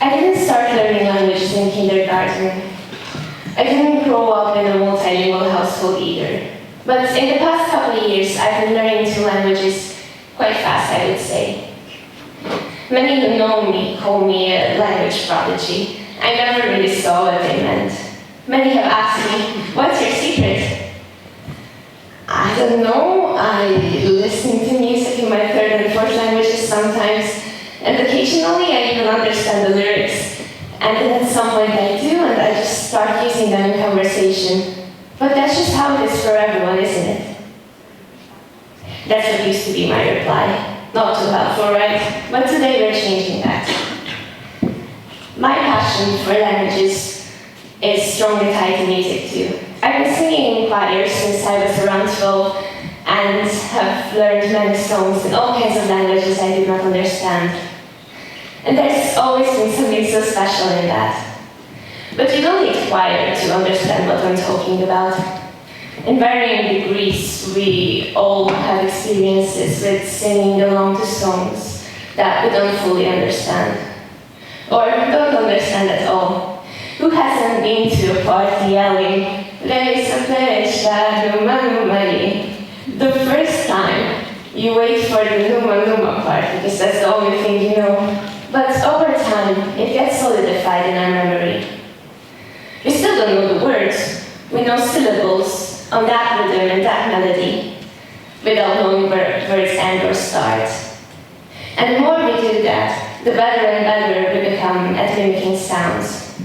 I didn't start learning languages in kindergarten. I didn't grow up in a multilingual household either. But in the past couple of years, I've been learning two languages quite fast, I would say. Many who know me call me a language prodigy. I never really saw what they meant. Many have asked me, what's your secret? I don't know. I listen to music in my third and fourth languages sometimes, and occasionally I even understand the lyrics. And then at some point I do, and I just start using them in conversation. But that's just how it is for everyone, isn't it? That's what used to be my reply. Not too helpful, right? But today we're changing that. My passion for languages is strongly tied to music too. I've been singing in choirs since I was around 12 and have learned many songs in all kinds of languages I did not understand. And there's always been something so special in that. But you don't need choir to understand what I'm talking about. In varying degrees, we all have experiences with singing along to songs that we don't fully understand, or don't understand at all. Who hasn't been to a party yelling, "There is a place that Numa Numari"? The first time, you wait for the Numa Numa part, because that's the only thing you know. But over time, it gets solidified in our memory. We still don't know the words. We know syllables on that rhythm and that melody, without knowing where words end or start. And the more we do that, the better and better we become at mimicking sounds.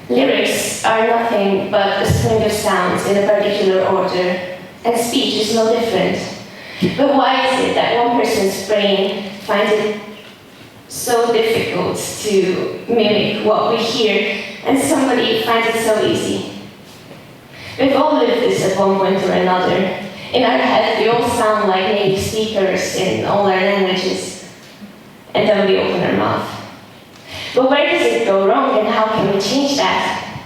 Lyrics are nothing but a string of sounds in a particular order, and speech is no different. But why is it that one person's brain finds it so difficult to mimic what we hear, and somebody finds it so easy? We've all lived this at one point or another. In our head, we all sound like native speakers in all our languages, and then we open our mouth. But where does it go wrong, and how can we change that?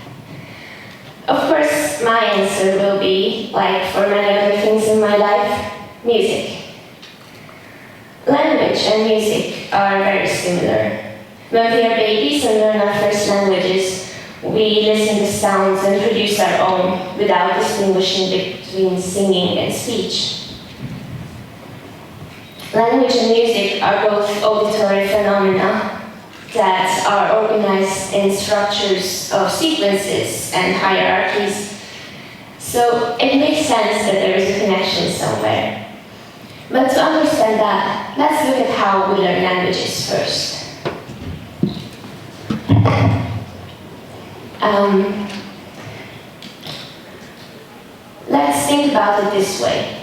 Of course, my answer will be, like for many other things in my life, music. Language and music are very similar. When we are babies and learn our first languages, we listen to sounds and produce our own without distinguishing between singing and speech. Language and music are both auditory phenomena that are organized in structures of sequences and hierarchies. So it makes sense that there is a connection somewhere. But to understand that, let's look at how we learn languages first. Let's think about it this way.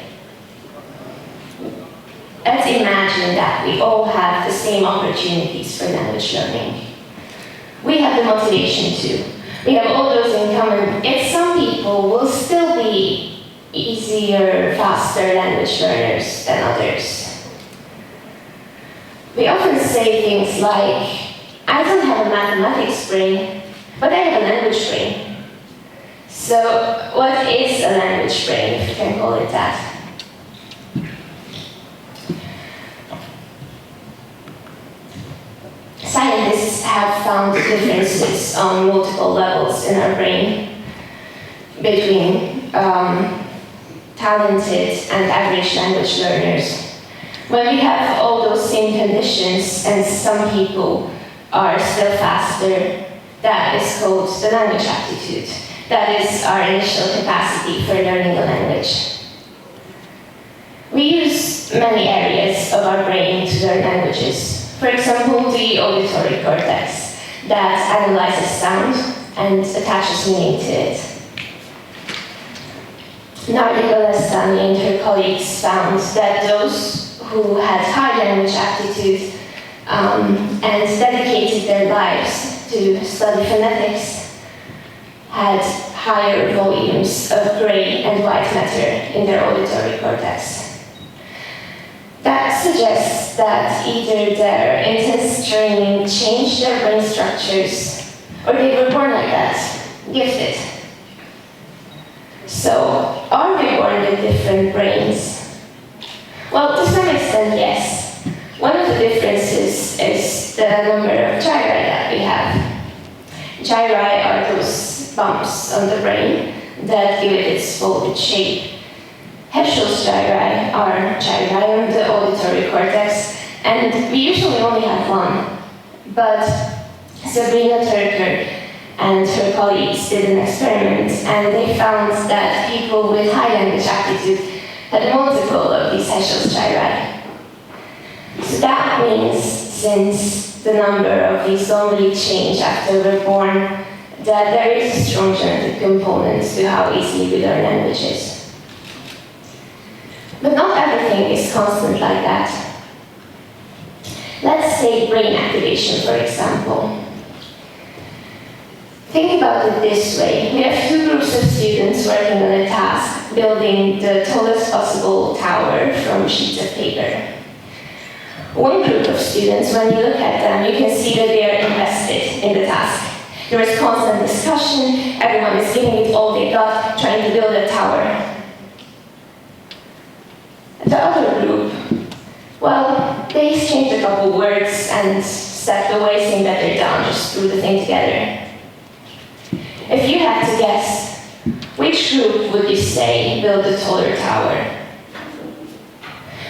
Let's imagine that we all have the same opportunities for language learning. We have the motivation too. We have all those in common, yet some people will still be easier, faster language learners than others. We often say things like, I don't have a mathematics brain, but I have a language brain. So, what is a language brain, if you can call it that? Scientists have found differences on multiple levels in our brain between talented and average language learners. When we have all those same conditions and some people are still faster, that is called the language aptitude. That is our initial capacity for learning a language. We use many areas of our brain to learn languages. For example, the auditory cortex that analyzes sound and attaches meaning to it. Nardigal and her colleagues found that those who had high language aptitude and dedicated their lives to study phonetics had higher volumes of gray and white matter in their auditory cortex. That suggests that either their intense training changed their brain structures, or they were born like that, gifted. So, are we born with different brains? Well, to some extent, yes. the number of gyri that we have. Gyri are those bumps on the brain that give it its folded shape. Herschel's gyri are gyri on the auditory cortex, and we usually only have one. But Sabrina Turker and her colleagues did an experiment, and they found that people with high language aptitude had multiple of these Herschel's gyri. So that means, since the number of these don't really change after we're born, that there is a strong genetic component to how easily we learn languages. But not everything is constant like that. Let's take brain activation, for example. Think about it this way. We have two groups of students working on a task, building the tallest possible tower from sheets of paper. One group of students, when you look at them, you can see that they are invested in the task. There is constant discussion, everyone is giving it all they got, trying to build a tower. The other group, well, they exchange a couple words and step away saying that they're done, just threw the thing together. If you had to guess, which group would you say built the taller tower?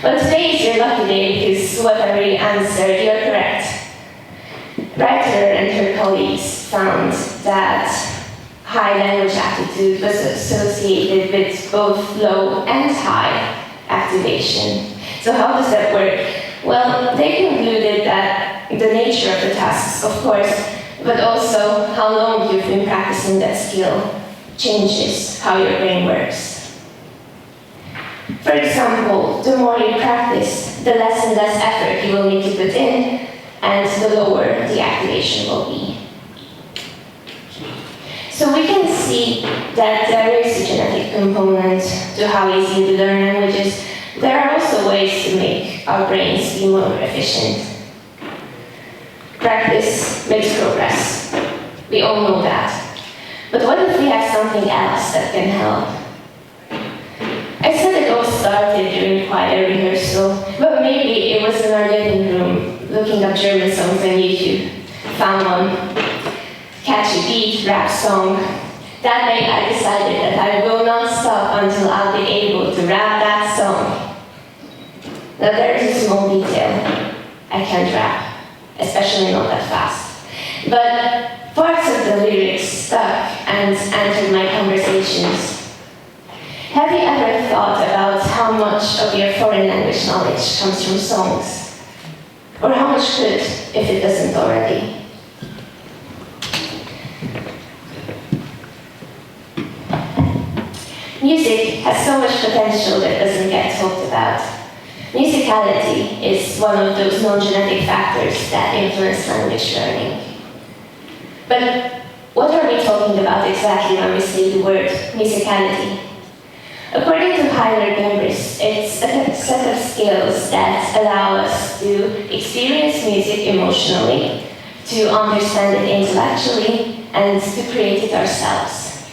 Well, today is your lucky day because whatever you answered, you're correct. Reiter and her colleagues found that high language aptitude was associated with both low and high activation. So how does that work? Well, they concluded that the nature of the tasks, of course, but also how long you've been practicing that skill changes how your brain works. For example, the more you practice, the less and less effort you will need to put in, and the lower the activation will be. So we can see that there is a genetic component to how easy we learn languages. There are also ways to make our brains be more efficient. Practice makes progress. We all know that. But what if we have something else that can help? I said it all started during choir rehearsal, but maybe it was in our living room, looking up German songs on YouTube. Found one catchy beat, rap song. That night I decided that I would go non-stop until I'll be able to rap that song. Now there is a small detail. I can't rap, especially not that fast. But parts of the lyrics stuck and entered my conversations. Have you ever thought about how much of your foreign language knowledge comes from songs? Or how much could, if it doesn't already? Music has so much potential that doesn't get talked about. Musicality is one of those non-genetic factors that influence language learning. But what are we talking about exactly when we say the word musicality? According to Heiler Gembris, it's a set of skills that allow us to experience music emotionally, to understand it intellectually, and to create it ourselves.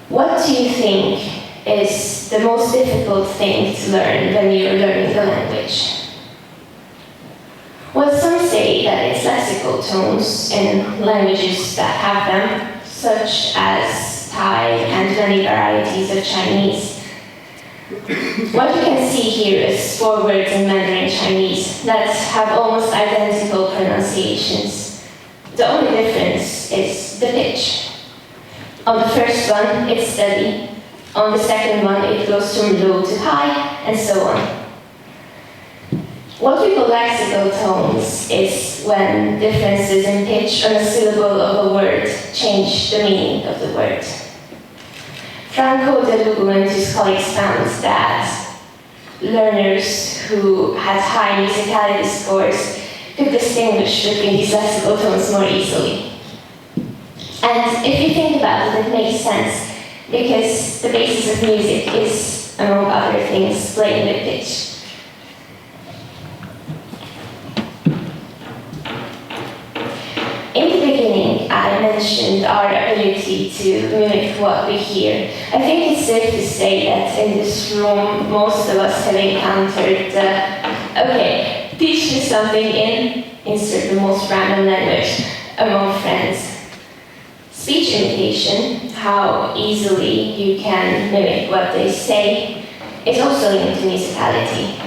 What do you think is the most difficult thing to learn when you're learning the language? Well, some say that it's lexical tones in languages that have them, such as Thai and many varieties of Chinese. What you can see here is 4 words in Mandarin Chinese that have almost identical pronunciations. The only difference is the pitch. On the first one, it's steady. On the second one, it goes from low to high, and so on. What we call lexical tones is when differences in pitch on a syllable of a word change the meaning of the word. Franco de Lugo and his colleagues found that learners who had high musicality scores could distinguish between these lexical tones more easily. And if you think about it, it makes sense, because the basis of music is, among other things, playing with pitch. In the beginning, I mentioned our ability ability to mimic what we hear. I think it's safe to say that in this room, most of us have encountered okay, teach me something insert the most random language among friends. Speech imitation, how easily you can mimic what they say, is also linked to musicality.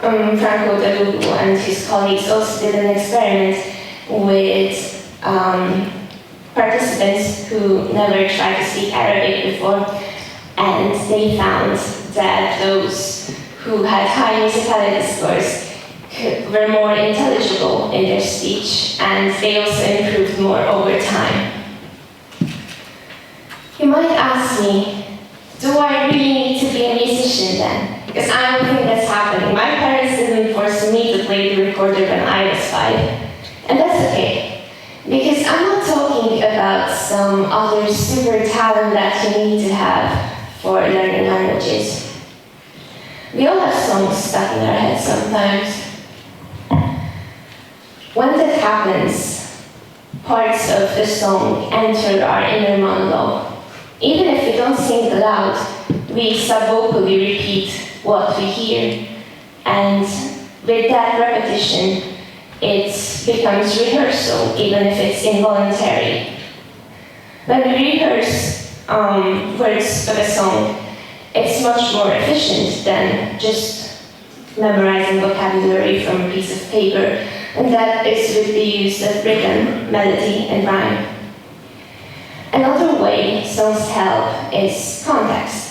Franco Dalugu and his colleagues also did an experiment with participants who never tried to speak Arabic before, and they found that those who had high musicality scores were more intelligible in their speech, and they also improved more over time. You might ask me, do I really need to be a musician then? Because I don't think that's happening. My parents didn't force me to play the recorder when I was 5, and that's okay. Because I'm not talking about some other super talent that you need to have for learning languages. We all have songs stuck in our heads sometimes. When that happens, parts of the song enter our inner monologue. Even if we don't sing it aloud, we sub-vocally repeat what we hear. And with that repetition, it becomes rehearsal, even if it's involuntary. When we rehearse words of a song, it's much more efficient than just memorizing vocabulary from a piece of paper, and that is with the use of rhythm, melody, and rhyme. Another way songs help is context.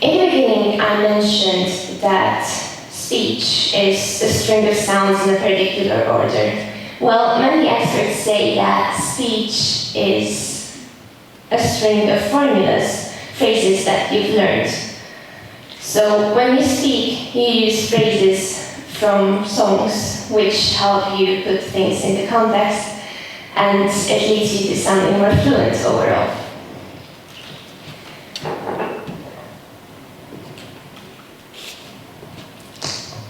In the beginning, I mentioned that speech is a string of sounds in a particular order. Well, many experts say that speech is a string of formulas, phrases that you've learned. So when you speak, you use phrases from songs which help you put things into context, and it leads you to sounding more fluent overall.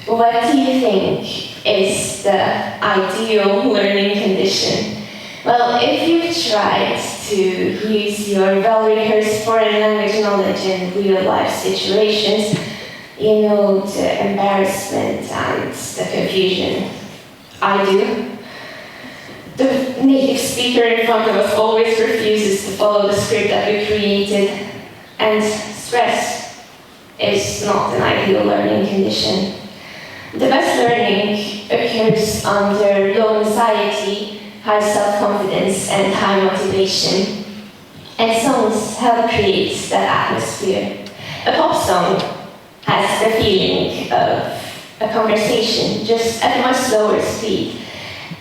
What do you think is the ideal learning condition? Well, if you've tried to use your well-rehearsed foreign language knowledge in real-life situations, you know the embarrassment and the confusion. I do. The native speaker in front of us always refuses to follow the script that we created, and stress is not an ideal learning condition. The best learning occurs under low anxiety, high self-confidence, and high motivation. And songs help create that atmosphere. A pop song has the feeling of a conversation, just at a much slower speed.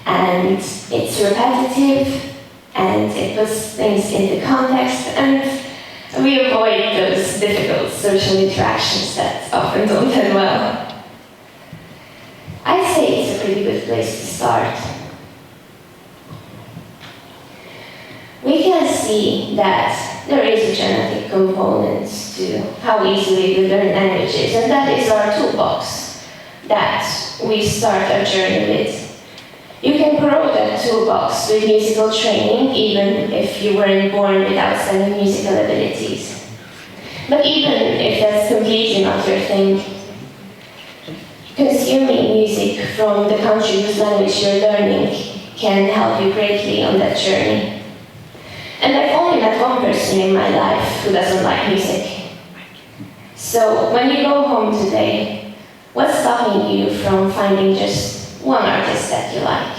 And it's repetitive, and it puts things into context, and we avoid those difficult social interactions that often don't end well. I'd say it's a pretty good place to start. We can see that there is a genetic component to how easily we learn languages, and that is our toolbox that we start our journey with. You can grow that toolbox with musical training, even if you weren't born with outstanding musical abilities. But even if that's completely not your thing, consuming music from the country whose language you're learning can help you greatly on that journey. And I've only met one person in my life who doesn't like music. So when you go home today, what's stopping you from finding just one artist that you like?